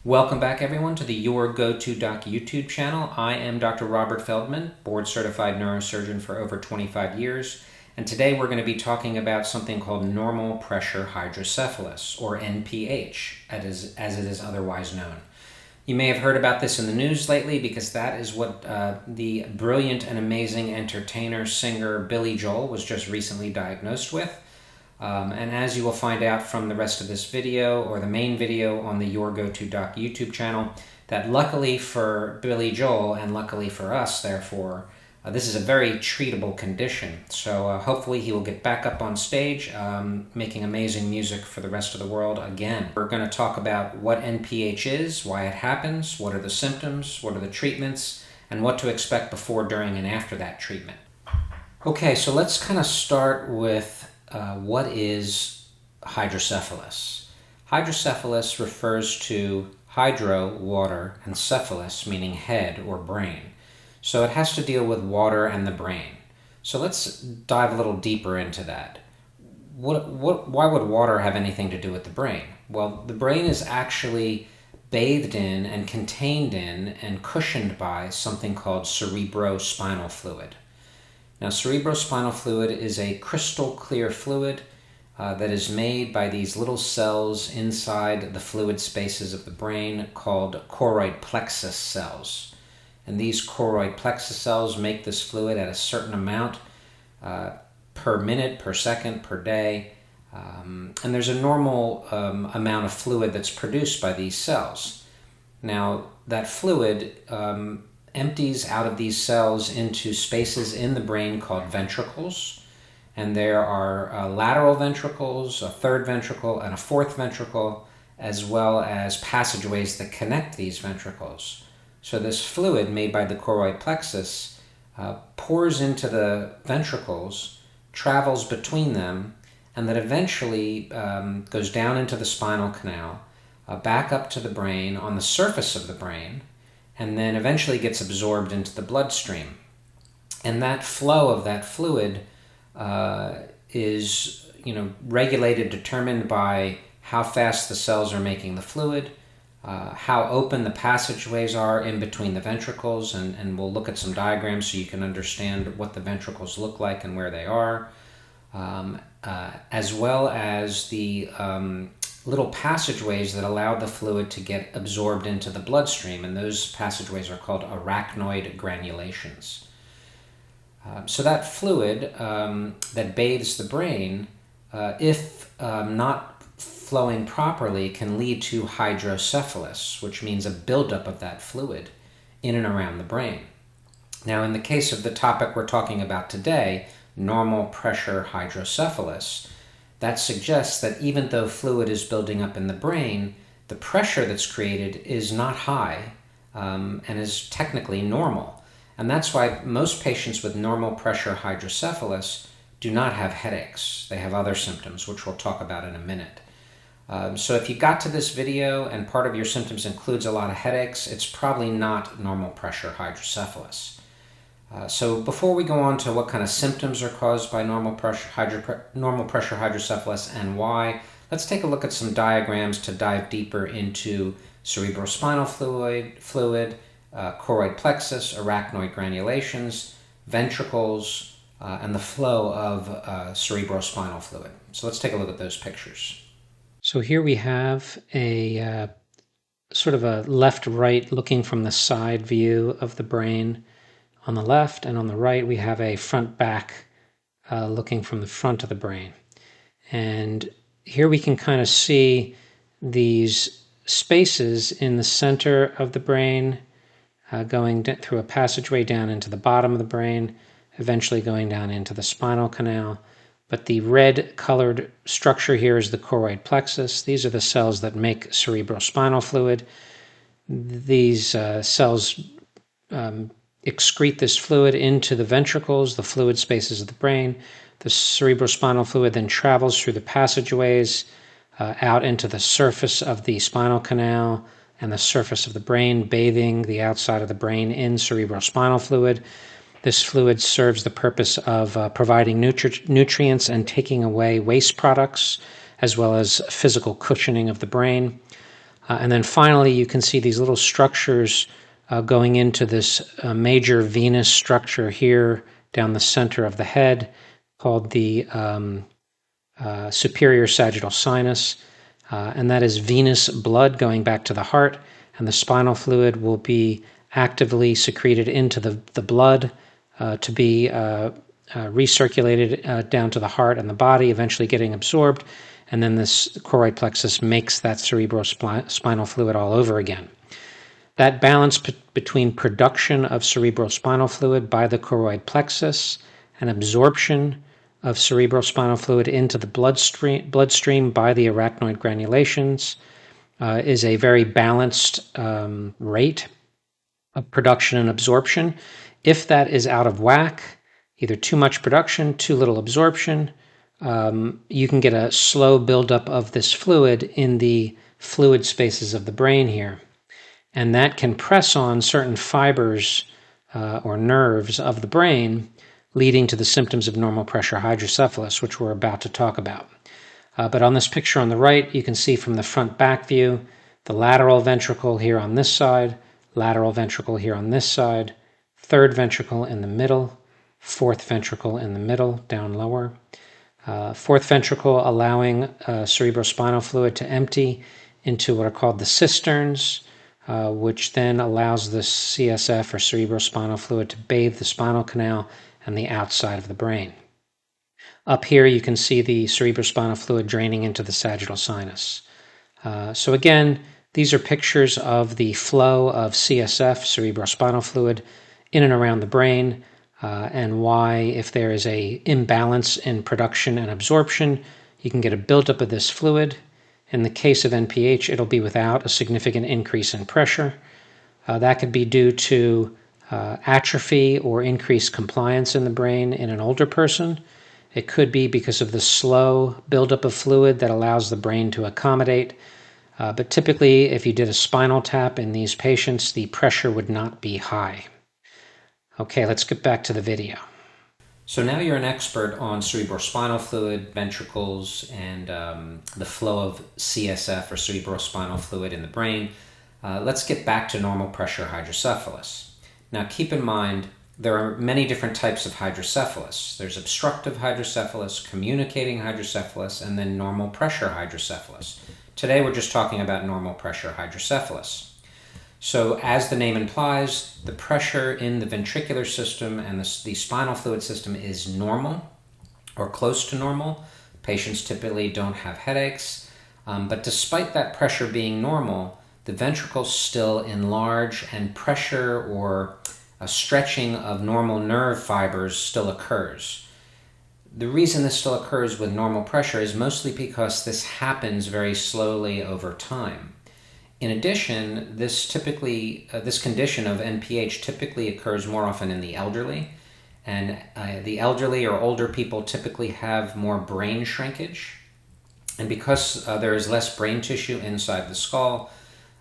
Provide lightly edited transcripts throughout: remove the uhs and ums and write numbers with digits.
Welcome back, everyone, to the Your Go-To Doc YouTube channel. I am Dr. Robert Feldman, board-certified neurosurgeon for over 25 years, and today we're going to be talking about something called normal pressure hydrocephalus, or NPH, as it is otherwise known. You may have heard about this in the news lately because that is what the brilliant and amazing entertainer, singer Billy Joel was just recently diagnosed with. And as you will find out from the rest of this video, or the main video on the Your Go-To Doc YouTube channel, that luckily for Billy Joel, and luckily for us, therefore, this is a very treatable condition. So hopefully he will get back up on stage, making amazing music for the rest of the world again. We're going to talk about what NPH is, why it happens, what are the symptoms, what are the treatments, and what to expect before, during, and after that treatment. Okay, so let's kind of start with what is hydrocephalus? Hydrocephalus refers to hydro, water, and cephalus, meaning head or brain. So it has to deal with water and the brain. So let's dive a little deeper into that. Why would water have anything to do with the brain? Well, the brain is actually bathed in and contained in and cushioned by something called cerebrospinal fluid. Now, cerebrospinal fluid is a crystal clear fluid that is made by these little cells inside the fluid spaces of the brain called choroid plexus cells. And these choroid plexus cells make this fluid at a certain amount per minute, per second, per day. And there's a normal amount of fluid that's produced by these cells. Now, that fluid empties out of these cells into spaces in the brain called ventricles, and there are lateral ventricles, a third ventricle, and a fourth ventricle, as well as passageways that connect these ventricles. So this fluid made by the choroid plexus pours into the ventricles, travels between them, and then eventually goes down into the spinal canal, back up to the brain, on the surface of the brain, and then eventually gets absorbed into the bloodstream. And that flow of that fluid is regulated, determined by how fast the cells are making the fluid, how open the passageways are in between the ventricles, and we'll look at some diagrams so you can understand what the ventricles look like and where they are, as well as the little passageways that allow the fluid to get absorbed into the bloodstream, and those passageways are called arachnoid granulations. So that fluid that bathes the brain, if not flowing properly, can lead to hydrocephalus, which means a buildup of that fluid in and around the brain. Now, in the case of the topic we're talking about today, normal pressure hydrocephalus, that suggests that even though fluid is building up in the brain, the pressure that's created is not high and is technically normal. And that's why most patients with normal pressure hydrocephalus do not have headaches. They have other symptoms, which we'll talk about in a minute. So if you got to this video and part of your symptoms includes a lot of headaches, it's probably not normal pressure hydrocephalus. So before we go on to what kind of symptoms are caused by normal pressure hydrocephalus and why, let's take a look at some diagrams to dive deeper into cerebrospinal fluid, choroid plexus, arachnoid granulations, ventricles, and the flow of cerebrospinal fluid. So let's take a look at those pictures. So here we have a sort of a left-right looking from the side view of the brain. On the left, and on the right we have a front-back looking from the front of the brain. And here we can kind of see these spaces in the center of the brain going through a passageway down into the bottom of the brain, eventually going down into the spinal canal. But the red colored structure here is the choroid plexus. These are the cells that make cerebrospinal fluid. These cells excrete this fluid into the ventricles, the fluid spaces of the brain. The cerebrospinal fluid then travels through the passageways out into the surface of the spinal canal and the surface of the brain, bathing the outside of the brain in cerebrospinal fluid. This fluid serves the purpose of providing nutrients and taking away waste products, as well as physical cushioning of the brain. And then finally, you can see these little structures going into this major venous structure here down the center of the head called the superior sagittal sinus. And that is venous blood going back to the heart, and the spinal fluid will be actively secreted into the blood to be recirculated down to the heart and the body, eventually getting absorbed, and then this choroid plexus makes that cerebrospinal fluid all over again. That balance between production of cerebrospinal fluid by the choroid plexus and absorption of cerebrospinal fluid into the bloodstream by the arachnoid granulations is a very balanced rate of production and absorption. If that is out of whack, either too much production, too little absorption, you can get a slow buildup of this fluid in the fluid spaces of the brain here. And that can press on certain fibers or nerves of the brain, leading to the symptoms of normal pressure hydrocephalus, which we're about to talk about. But on this picture on the right, you can see from the front back view, the lateral ventricle here on this side, lateral ventricle here on this side, third ventricle in the middle, fourth ventricle in the middle, down lower. Fourth ventricle allowing cerebrospinal fluid to empty into what are called the cisterns, which then allows the CSF or cerebrospinal fluid to bathe the spinal canal and the outside of the brain. Up here you can see the cerebrospinal fluid draining into the sagittal sinus. So again, these are pictures of the flow of CSF, cerebrospinal fluid, in and around the brain, and why, if there is an imbalance in production and absorption, you can get a buildup of this fluid. In the case of NPH, it'll be without a significant increase in pressure. That could be due to atrophy or increased compliance in the brain in an older person. It could be because of the slow buildup of fluid that allows the brain to accommodate. But typically, if you did a spinal tap in these patients, the pressure would not be high. Okay, let's get back to the video. So now you're an expert on cerebrospinal fluid, ventricles, and the flow of CSF or cerebrospinal fluid in the brain. Let's get back to normal pressure hydrocephalus. Now keep in mind, there are many different types of hydrocephalus. There's obstructive hydrocephalus, communicating hydrocephalus, and then normal pressure hydrocephalus. Today we're just talking about normal pressure hydrocephalus. So as the name implies, the pressure in the ventricular system and the spinal fluid system is normal or close to normal. Patients typically don't have headaches, but despite that pressure being normal, the ventricles still enlarge and pressure or a stretching of normal nerve fibers still occurs. The reason this still occurs with normal pressure is mostly because this happens very slowly over time. In addition, this condition of NPH typically occurs more often in the elderly, and the elderly or older people typically have more brain shrinkage. And because there is less brain tissue inside the skull,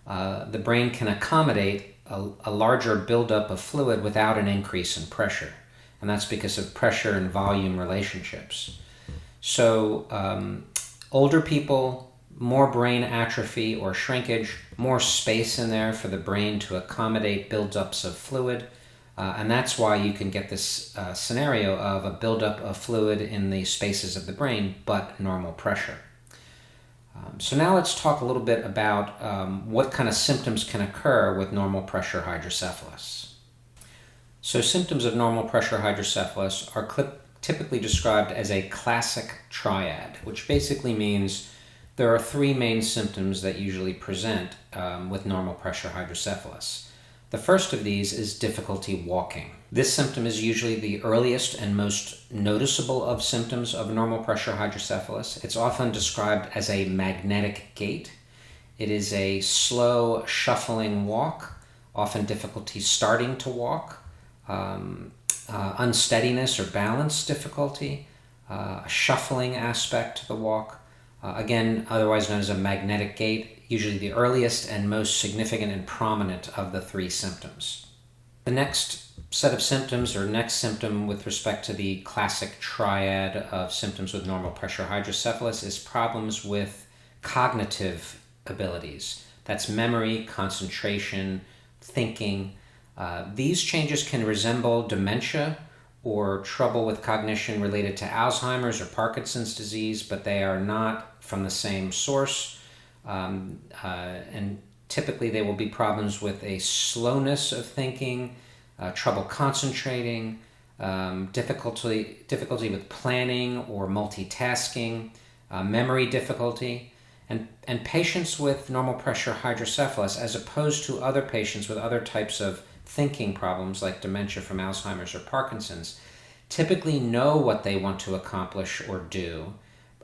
the brain can accommodate a larger buildup of fluid without an increase in pressure. And that's because of pressure and volume relationships. So older people, more brain atrophy or shrinkage, more space in there for the brain to accommodate buildups of fluid. And that's why you can get this scenario of a buildup of fluid in the spaces of the brain, but normal pressure. So now let's talk a little bit about what kind of symptoms can occur with normal pressure hydrocephalus. So symptoms of normal pressure hydrocephalus are typically described as a classic triad, which basically means there are three main symptoms that usually present with normal pressure hydrocephalus. The first of these is difficulty walking. This symptom is usually the earliest and most noticeable of symptoms of normal pressure hydrocephalus. It's often described as a magnetic gait. It is a slow, shuffling walk, often difficulty starting to walk, unsteadiness or balance difficulty, a shuffling aspect to the walk, again, otherwise known as a magnetic gait, usually the earliest and most significant and prominent of the three symptoms. The next set of symptoms, or next symptom with respect to the classic triad of symptoms with normal pressure hydrocephalus, is problems with cognitive abilities, That's memory, concentration, thinking. These changes can resemble dementia or trouble with cognition related to Alzheimer's or Parkinson's disease, but they are not from the same source. And typically they will be problems with a slowness of thinking, trouble concentrating, difficulty with planning or multitasking, memory difficulty, and patients with normal pressure hydrocephalus, as opposed to other patients with other types of thinking problems like dementia from Alzheimer's or Parkinson's, typically know what they want to accomplish or do,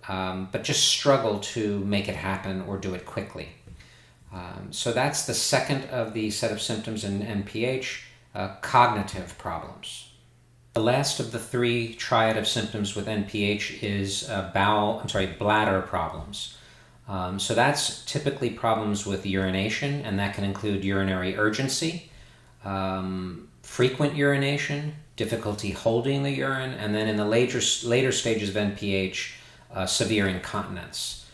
but just struggle to make it happen or do it quickly. So that's the second of the set of symptoms in NPH, cognitive problems. The last of the three triad of symptoms with NPH is bladder problems. So that's typically problems with urination, and that can include urinary urgency, frequent urination, difficulty holding the urine, and then in the later stages of NPH, severe incontinence.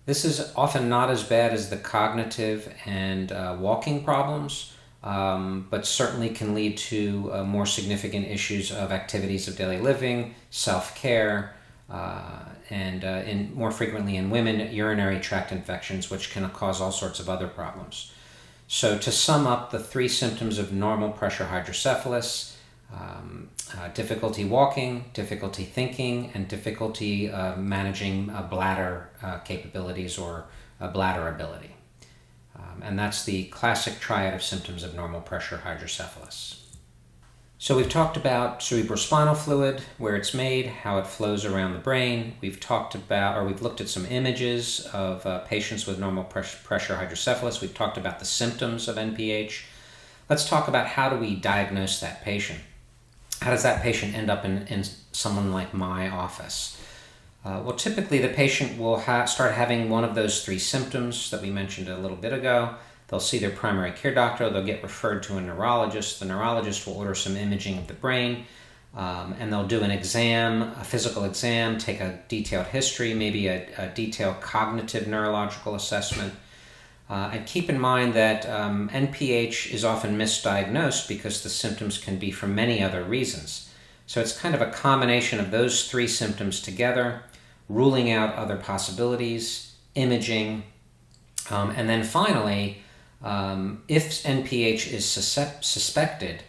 This is often not as bad as the cognitive and walking problems, but certainly can lead to more significant issues of activities of daily living, self-care, and more frequently in women, urinary tract infections, which can cause all sorts of other problems. So to sum up, the three symptoms of normal pressure hydrocephalus, difficulty walking, difficulty thinking, and difficulty managing bladder capabilities or bladder ability. And that's the classic triad of symptoms of normal pressure hydrocephalus. So we've talked about cerebrospinal fluid, where it's made, how it flows around the brain. We've looked at some images of patients with normal pressure hydrocephalus. We've talked about the symptoms of NPH. Let's talk about how do we diagnose that patient. How does that patient end up in someone like my office? Well, typically the patient will start having one of those three symptoms that we mentioned a little bit ago. They'll see their primary care doctor. They'll get referred to a neurologist. The neurologist will order some imaging of the brain, and they'll do an exam, a physical exam, take a detailed history, maybe a detailed cognitive neurological assessment. And keep in mind that NPH is often misdiagnosed because the symptoms can be for many other reasons. So it's kind of a combination of those three symptoms together, ruling out other possibilities, imaging, and then finally, if NPH is suspected,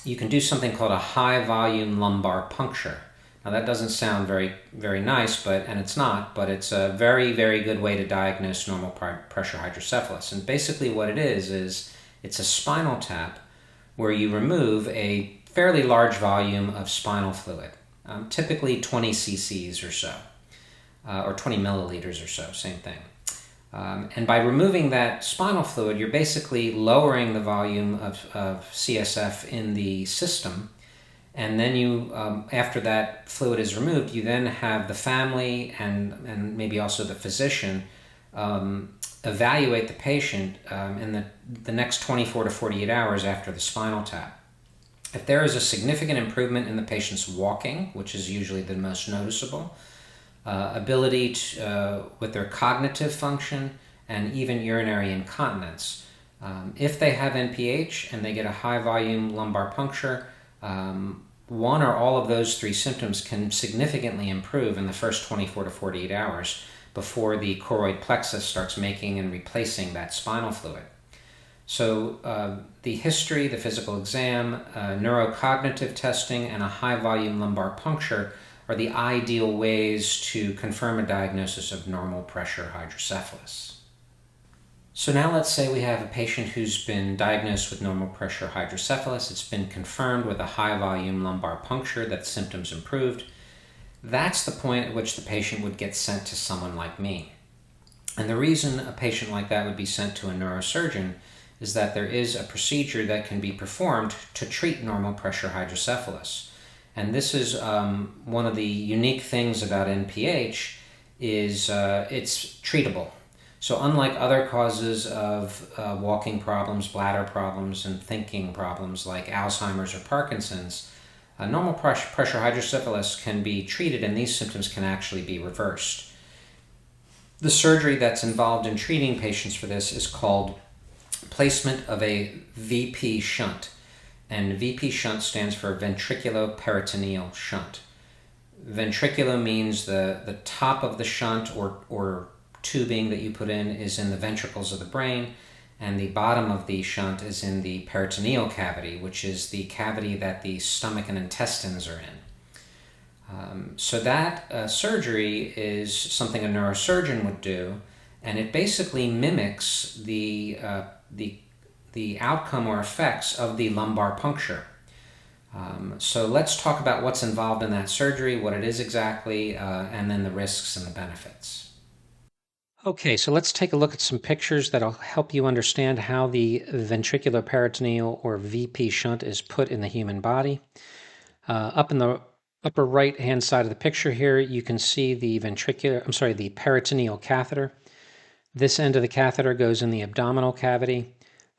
you can do something called a high-volume lumbar puncture. Now that doesn't sound very, very nice, and it's not, but it's a very, very good way to diagnose normal pressure hydrocephalus. And basically what it is it's a spinal tap where you remove a fairly large volume of spinal fluid, typically 20 cc's or so, or 20 milliliters or so, same thing. And by removing that spinal fluid, you're basically lowering the volume of CSF in the system. And then you, after that fluid is removed, you then have the family and maybe also the physician evaluate the patient in the next 24 to 48 hours after the spinal tap. If there is a significant improvement in the patient's walking, which is usually the most noticeable, ability with their cognitive function, and even urinary incontinence. If they have NPH and they get a high-volume lumbar puncture, one or all of those three symptoms can significantly improve in the first 24 to 48 hours before the choroid plexus starts making and replacing that spinal fluid. So the history, the physical exam, neurocognitive testing, and a high-volume lumbar puncture are the ideal ways to confirm a diagnosis of normal pressure hydrocephalus. So now let's say we have a patient who's been diagnosed with normal pressure hydrocephalus. It's been confirmed with a high-volume lumbar puncture that symptoms improved. That's the point at which the patient would get sent to someone like me. And the reason a patient like that would be sent to a neurosurgeon is that there is a procedure that can be performed to treat normal pressure hydrocephalus. And this is one of the unique things about NPH is it's treatable. So unlike other causes of walking problems, bladder problems, and thinking problems like Alzheimer's or Parkinson's, normal pressure hydrocephalus can be treated and these symptoms can actually be reversed. The surgery that's involved in treating patients for this is called placement of a VP shunt. And VP shunt stands for ventriculoperitoneal shunt. Ventriculo means the top of the shunt or tubing that you put is in the ventricles of the brain, and the bottom of the shunt is in the peritoneal cavity, which is the cavity that the stomach and intestines are in. So that surgery is something a neurosurgeon would do, and it basically mimics the outcome or effects of the lumbar puncture. So let's talk about what's involved in that surgery, what it is exactly, and then the risks and the benefits. Okay, so let's take a look at some pictures that'll help you understand how the ventriculoperitoneal or VP shunt is put in the human body. Up in the upper right-hand side of the picture here, you can see the the peritoneal catheter. This end of the catheter goes in the abdominal cavity.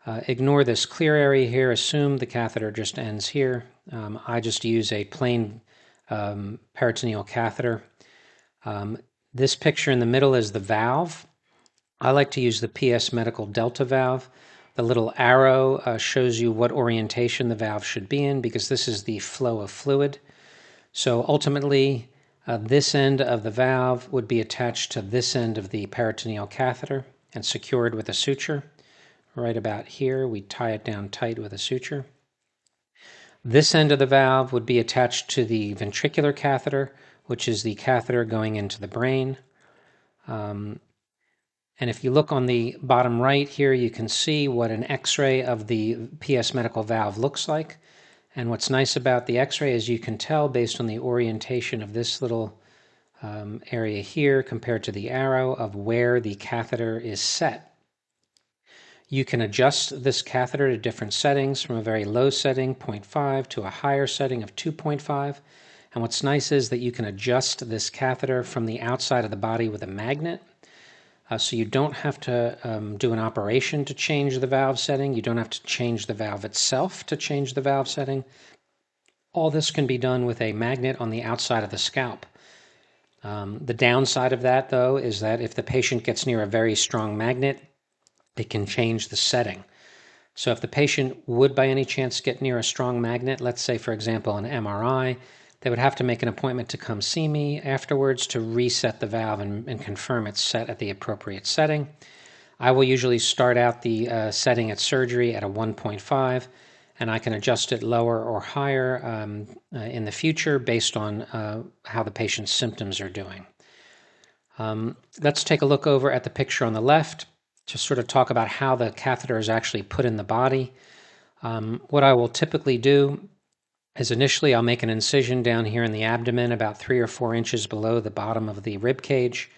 Ignore this clear area here. Assume the catheter just ends here. I just use a plain peritoneal catheter. This picture in the middle is the valve. I like to use the PS Medical Delta valve. The little arrow shows you what orientation the valve should be in because this is the flow of fluid. So ultimately, this end of the valve would be attached to this end of the peritoneal catheter and secured with a suture. Right about here, we tie it down tight with a suture. This end of the valve would be attached to the ventricular catheter, which is the catheter going into the brain. And if you look on the bottom right here, you can see what an X-ray of the PS Medical valve looks like. And what's nice about the X-ray is you can tell based on the orientation of this little area here compared to the arrow of where the catheter is set. You can adjust this catheter to different settings from a very low setting, 0.5, to a higher setting of 2.5. And what's nice is that you can adjust this catheter from the outside of the body with a magnet. So you don't have to do an operation to change the valve setting. You don't have to change the valve itself to change the valve setting. All this can be done with a magnet on the outside of the scalp. The downside of that, though, is that if the patient gets near a very strong magnet, it can change the setting. So if the patient would by any chance get near a strong magnet, let's say, for example, an MRI, they would have to make an appointment to come see me afterwards to reset the valve and confirm it's set at the appropriate setting. I will usually start out the setting at surgery at a 1.5, and I can adjust it lower or higher in the future based on how the patient's symptoms are doing. Let's take a look over at the picture on the left to sort of talk about how the catheter is actually put in the body. What I will typically do is initially I'll make an incision down here in the abdomen about 3 or 4 inches below the bottom of the rib cage.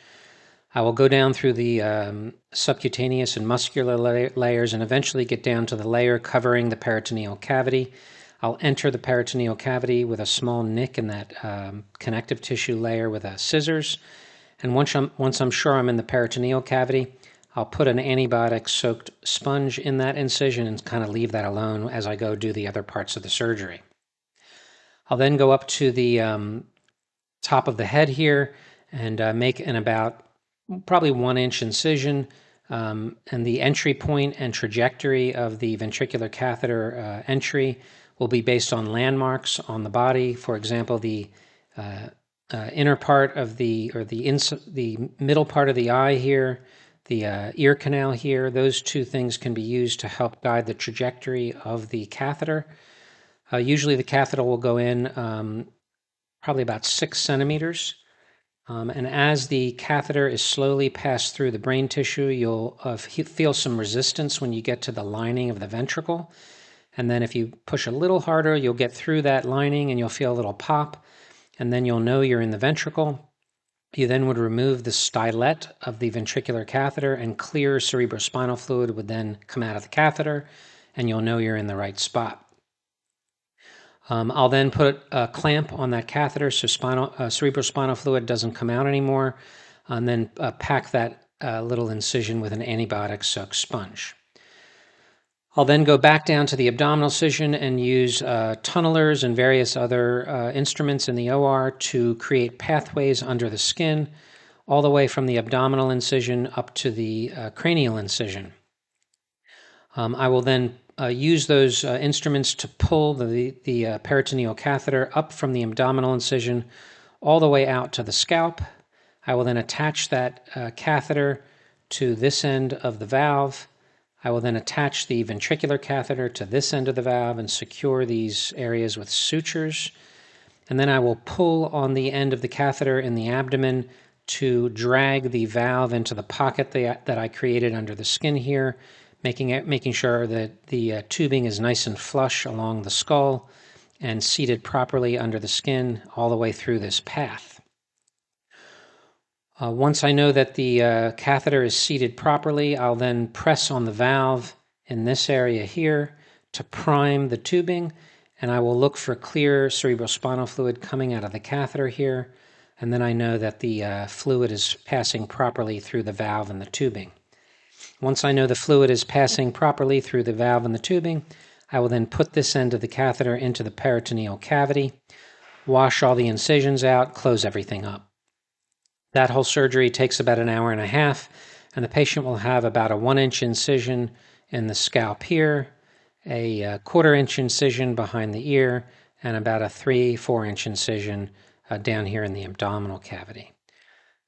I will go down through the subcutaneous and muscular layers and eventually get down to the layer covering the peritoneal cavity. I'll enter the peritoneal cavity with a small nick in that connective tissue layer with scissors. And once I'm sure I'm in the peritoneal cavity, I'll put an antibiotic-soaked sponge in that incision and kind of leave that alone as I go do the other parts of the surgery. I'll then go up to the top of the head here and make an about probably 1-inch incision. And the entry point and trajectory of the ventricular catheter entry will be based on landmarks on the body. For example, the inner part of the middle part of the eye here, the ear canal here, those two things can be used to help guide the trajectory of the catheter. Usually the catheter will go in probably about 6 centimeters. And as the catheter is slowly passed through the brain tissue, you'll feel some resistance when you get to the lining of the ventricle. And then if you push a little harder, you'll get through that lining and you'll feel a little pop. And then you'll know you're in the ventricle. You then would remove the stylet of the ventricular catheter and clear cerebrospinal fluid would then come out of the catheter and you'll know you're in the right spot. I'll then put a clamp on that catheter so cerebrospinal fluid doesn't come out anymore, and then pack that little incision with an antibiotic-soaked sponge. I'll then go back down to the abdominal incision and use tunnelers and various other instruments in the OR to create pathways under the skin. all the way from the abdominal incision up to the cranial incision. I will then use those instruments to pull the peritoneal catheter up from the abdominal incision all the way out to the scalp. I will then attach that catheter to this end of the valve. I will then attach the ventricular catheter to this end of the valve and secure these areas with sutures. And then I will pull on the end of the catheter in the abdomen to drag the valve into the pocket that I created under the skin here, making sure that the tubing is nice and flush along the skull and seated properly under the skin all the way through this path. Once I know that the catheter is seated properly, I'll then press on the valve in this area here to prime the tubing, and I will look for clear cerebrospinal fluid coming out of the catheter here, and then I know that the fluid is passing properly through the valve and the tubing. Once I know the fluid is passing properly through the valve and the tubing, I will then put this end of the catheter into the peritoneal cavity, wash all the incisions out, close everything up. That whole surgery takes about an hour and a half, and the patient will have about a 1-inch incision in the scalp here, a 1/4-inch incision behind the ear, and about a 3-4-inch incision down here in the abdominal cavity.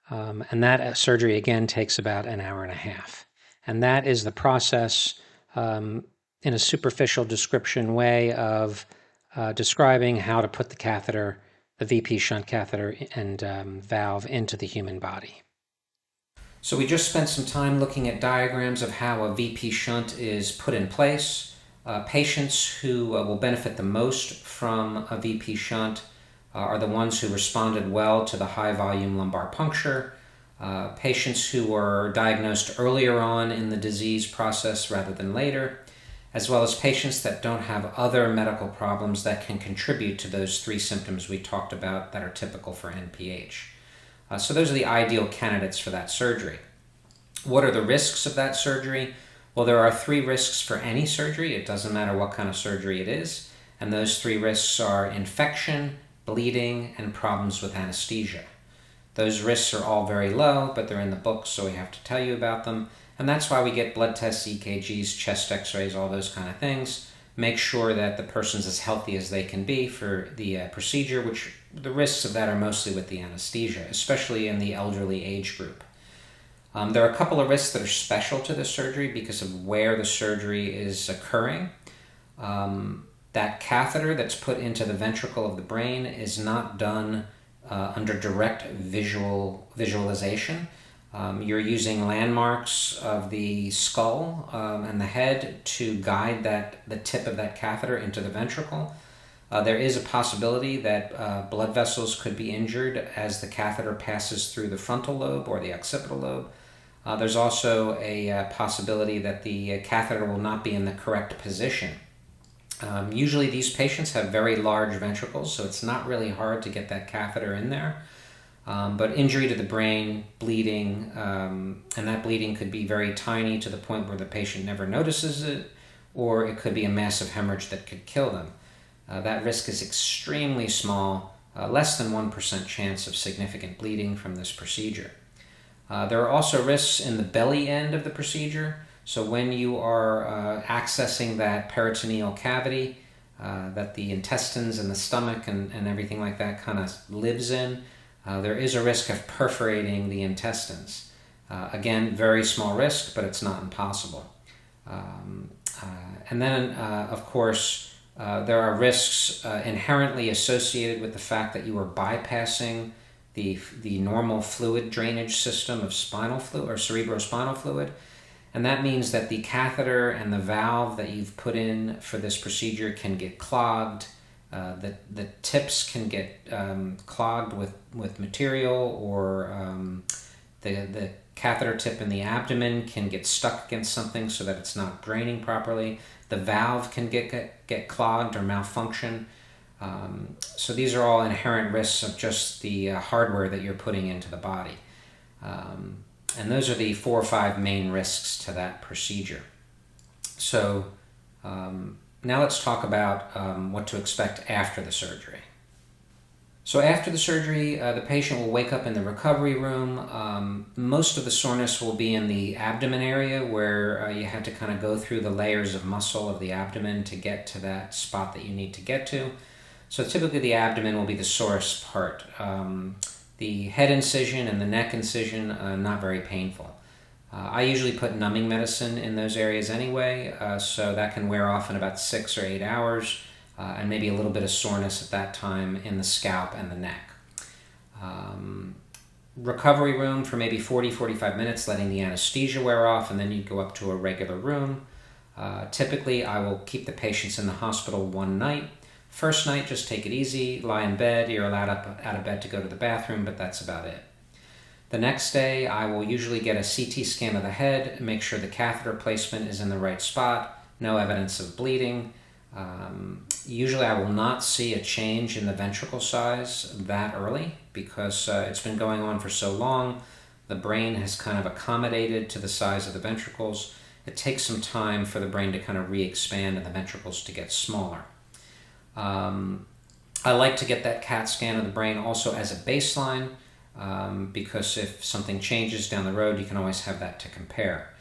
And that surgery, again, takes about an hour and a half. And that is the process in a superficial description way of describing how to put the catheter, the VP shunt catheter and valve into the human body. So we just spent some time looking at diagrams of how a VP shunt is put in place. Patients who will benefit the most from a VP shunt are the ones who responded well to the high-volume lumbar puncture, patients who were diagnosed earlier on in the disease process rather than later, as well as patients that don't have other medical problems that can contribute to those 3 symptoms we talked about that are typical for NPH. So those are the ideal candidates for that surgery. What are the risks of that surgery? Well, there are 3 risks for any surgery. It doesn't matter what kind of surgery it is. And those 3 risks are infection, bleeding, and problems with anesthesia. Those risks are all very low, but they're in the book, so we have to tell you about them. And that's why we get blood tests, EKGs, chest x-rays, all those kind of things. Make sure that the person's as healthy as they can be for the procedure, which the risks of that are mostly with the anesthesia, especially in the elderly age group. There are a couple of risks that are special to the surgery because of where the surgery is occurring. That catheter that's put into the ventricle of the brain is not done under direct visualization. You're using landmarks of the skull and the head to guide the tip of that catheter into the ventricle. There is a possibility that blood vessels could be injured as the catheter passes through the frontal lobe or the occipital lobe. There's also a possibility that the catheter will not be in the correct position. Usually these patients have very large ventricles, so it's not really hard to get that catheter in there. But injury to the brain, bleeding, and that bleeding could be very tiny to the point where the patient never notices it, or it could be a massive hemorrhage that could kill them. That risk is extremely small, less than 1% chance of significant bleeding from this procedure. There are also risks in the belly end of the procedure. So when you are accessing that peritoneal cavity that the intestines and the stomach and everything like that kind of lives in, there is a risk of perforating the intestines. Again, very small risk, but it's not impossible. And then, of course, there are risks inherently associated with the fact that you are bypassing the normal fluid drainage system of spinal fluid or cerebrospinal fluid. And that means that the catheter and the valve that you've put in for this procedure can get clogged. The tips can get clogged with material, or the catheter tip in the abdomen can get stuck against something so that it's not draining properly. The valve can get clogged or malfunction. So these are all inherent risks of just the hardware that you're putting into the body. And those are the 4 or 5 main risks to that procedure. So now let's talk about what to expect after the surgery. So after the surgery, the patient will wake up in the recovery room. Most of the soreness will be in the abdomen area where you have to kind of go through the layers of muscle of the abdomen to get to that spot that you need to get to. So typically the abdomen will be the sorest part. The head incision and the neck incision, not very painful. I usually put numbing medicine in those areas anyway, so that can wear off in about 6 or 8 hours, and maybe a little bit of soreness at that time in the scalp and the neck. Recovery room for maybe 40-45 minutes, letting the anesthesia wear off, and then you go up to a regular room. Typically, I will keep the patients in the hospital one night. First night, just take it easy, lie in bed. You're allowed up out of bed to go to the bathroom, but that's about it. The next day, I will usually get a CT scan of the head, make sure the catheter placement is in the right spot, no evidence of bleeding. Usually I will not see a change in the ventricle size that early because it's been going on for so long. The brain has kind of accommodated to the size of the ventricles. It takes some time for the brain to kind of re-expand and the ventricles to get smaller. I like to get that CAT scan of the brain also as a baseline because if something changes down the road, you can always have that to compare.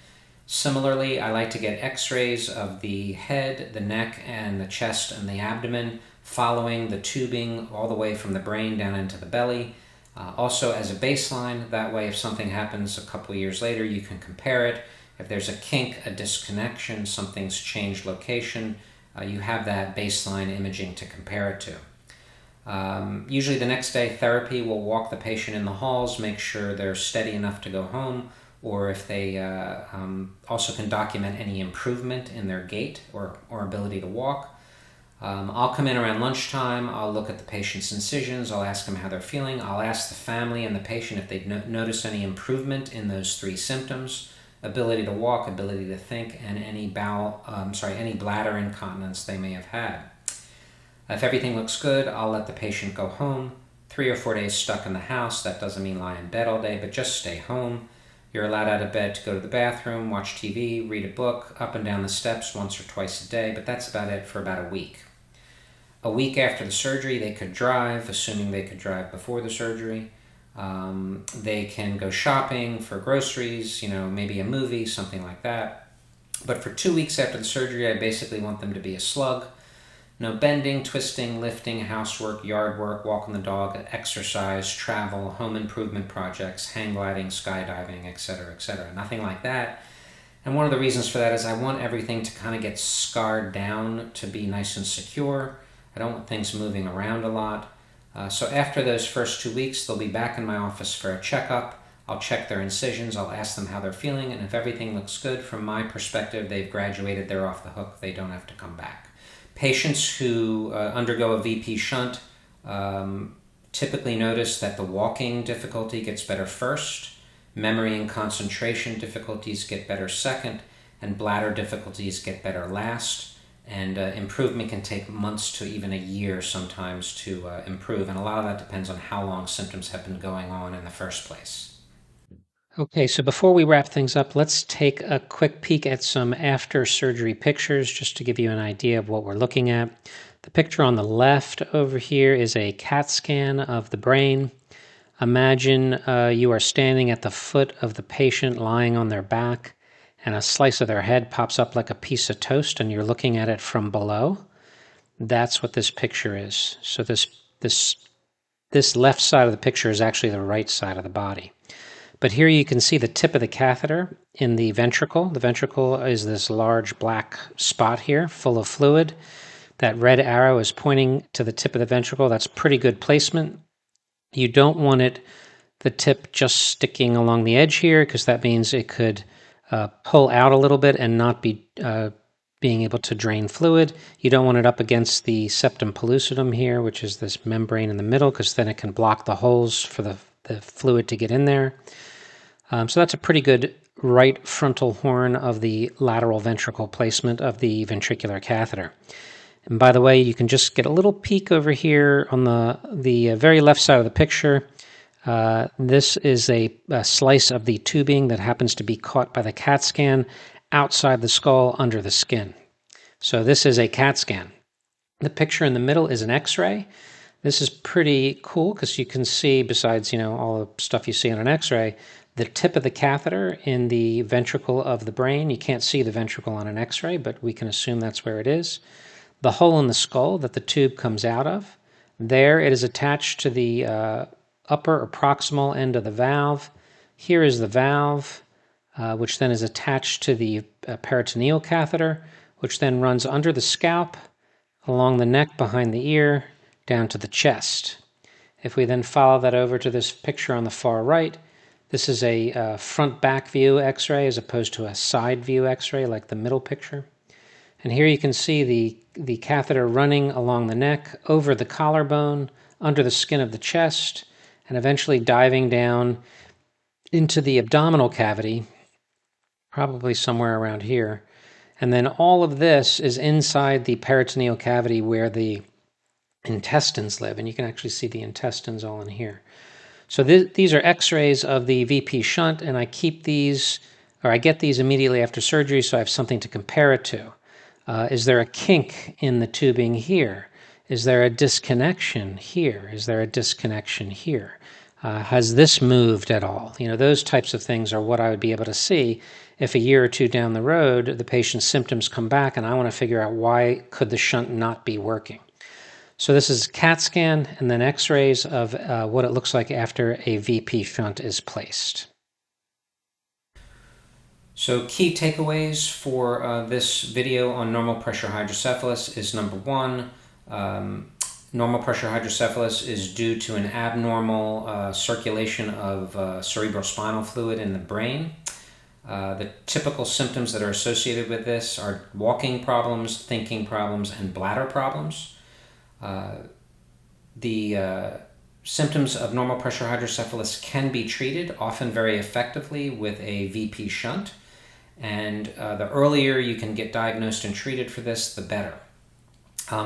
Similarly, I like to get x-rays of the head, the neck, and the chest and the abdomen, following the tubing all the way from the brain down into the belly. Also as a baseline, that way if something happens a couple of years later, you can compare it. If there's a kink, a disconnection, something's changed location, you have that baseline imaging to compare it to. Usually the next day, therapy will walk the patient in the halls, make sure they're steady enough to go home, or if they also can document any improvement in their gait or ability to walk. I'll come in around lunchtime, I'll look at the patient's incisions, I'll ask them how they're feeling, I'll ask the family and the patient if they've noticed any improvement in those 3 symptoms: ability to walk, ability to think, and any bladder incontinence they may have had. If everything looks good, I'll let the patient go home. 3 or 4 days stuck in the house, that doesn't mean lie in bed all day, but just stay home. You're allowed out of bed to go to the bathroom, watch TV, read a book, up and down the steps once or twice a day, but that's about it for about a week. A week after the surgery, they could drive, assuming they could drive before the surgery. They can go shopping for groceries, maybe a movie, something like that. But for 2 weeks after the surgery, I basically want them to be a slug. No bending, twisting, lifting, housework, yard work, walking the dog, exercise, travel, home improvement projects, hang gliding, skydiving, etc., etc. Nothing like that. And one of the reasons for that is I want everything to kind of get scarred down to be nice and secure. I don't want things moving around a lot. So after those first 2 weeks, they'll be back in my office for a checkup. I'll check their incisions, I'll ask them how they're feeling, and if everything looks good, from my perspective, they've graduated, they're off the hook, they don't have to come back. Patients who undergo a VP shunt typically notice that the walking difficulty gets better first, memory and concentration difficulties get better second, and bladder difficulties get better last. And improvement can take months to even a year sometimes to improve, and a lot of that depends on how long symptoms have been going on in the first place. Okay, so before we wrap things up, let's take a quick peek at some after-surgery pictures just to give you an idea of what we're looking at. The picture on the left over here is a CAT scan of the brain. Imagine you are standing at the foot of the patient lying on their back, and a slice of their head pops up like a piece of toast, and you're looking at it from below. That's what this picture is. So this left side of the picture is actually the right side of the body. But here you can see the tip of the catheter in the ventricle. The ventricle is this large black spot here full of fluid. That red arrow is pointing to the tip of the ventricle. That's pretty good placement. You don't want the tip just sticking along the edge here, because that means it could pull out a little bit and not be being able to drain fluid. You don't want it up against the septum pellucidum here, which is this membrane in the middle, because then it can block the holes for the fluid to get in there. So that's a pretty good right frontal horn of the lateral ventricle placement of the ventricular catheter. And by the way, you can just get a little peek over here on the very left side of the picture. This is a slice of the tubing that happens to be caught by the CAT scan outside the skull under the skin. So this is a CAT scan. The picture in the middle is an X-ray. This is pretty cool because you can see, besides, all the stuff you see on an x-ray, the tip of the catheter in the ventricle of the brain. You can't see the ventricle on an x-ray, but we can assume that's where it is. The hole in the skull that the tube comes out of. There it is attached to the upper or proximal end of the valve. Here is the valve, which then is attached to the peritoneal catheter, which then runs under the scalp, along the neck behind the ear, down to the chest. If we then follow that over to this picture on the far right, this is a front-back view x-ray as opposed to a side view x-ray like the middle picture. And here you can see the catheter running along the neck, over the collarbone, under the skin of the chest, and eventually diving down into the abdominal cavity, probably somewhere around here. And then all of this is inside the peritoneal cavity where the intestines live, and you can actually see the intestines all in here. So these are x-rays of the VP shunt, and I keep these, or I get these immediately after surgery so I have something to compare it to. Is there a kink in the tubing here? Is there a disconnection here? Is there a disconnection here? Has this moved at all? Those types of things are what I would be able to see if a year or two down the road the patient's symptoms come back and I want to figure out why could the shunt not be working. So this is CAT scan and then x-rays of what it looks like after a VP shunt is placed. So key takeaways for this video on normal pressure hydrocephalus is number one, normal pressure hydrocephalus is due to an abnormal circulation of cerebrospinal fluid in the brain. The typical symptoms that are associated with this are walking problems, thinking problems, and bladder problems. The symptoms of normal pressure hydrocephalus can be treated, often very effectively, with a VP shunt. And the earlier you can get diagnosed and treated for this, the better.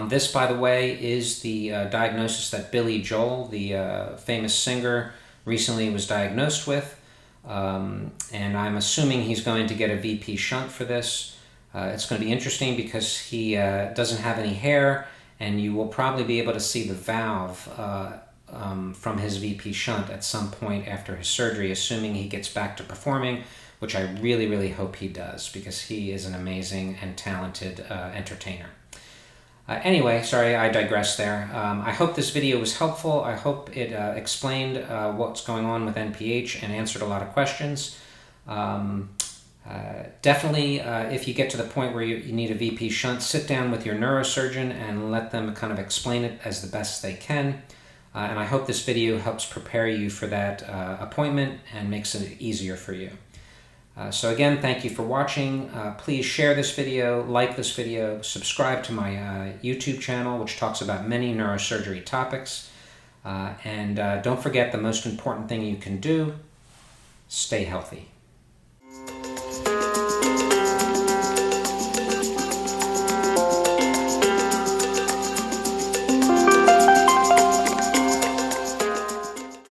This, by the way, is the diagnosis that Billy Joel, the famous singer, recently was diagnosed with. And I'm assuming he's going to get a VP shunt for this. It's going to be interesting because he doesn't have any hair, and you will probably be able to see the valve from his VP shunt at some point after his surgery, assuming he gets back to performing, which I really, really hope he does, because he is an amazing and talented entertainer. Anyway, sorry, I digress there. I hope this video was helpful. I hope it explained what's going on with NPH and answered a lot of questions. Definitely, if you get to the point where you need a VP shunt, sit down with your neurosurgeon and let them kind of explain it as the best they can. And I hope this video helps prepare you for that appointment and makes it easier for you. So again, thank you for watching. Please share this video, like this video, subscribe to my YouTube channel, which talks about many neurosurgery topics. And don't forget the most important thing you can do: stay healthy.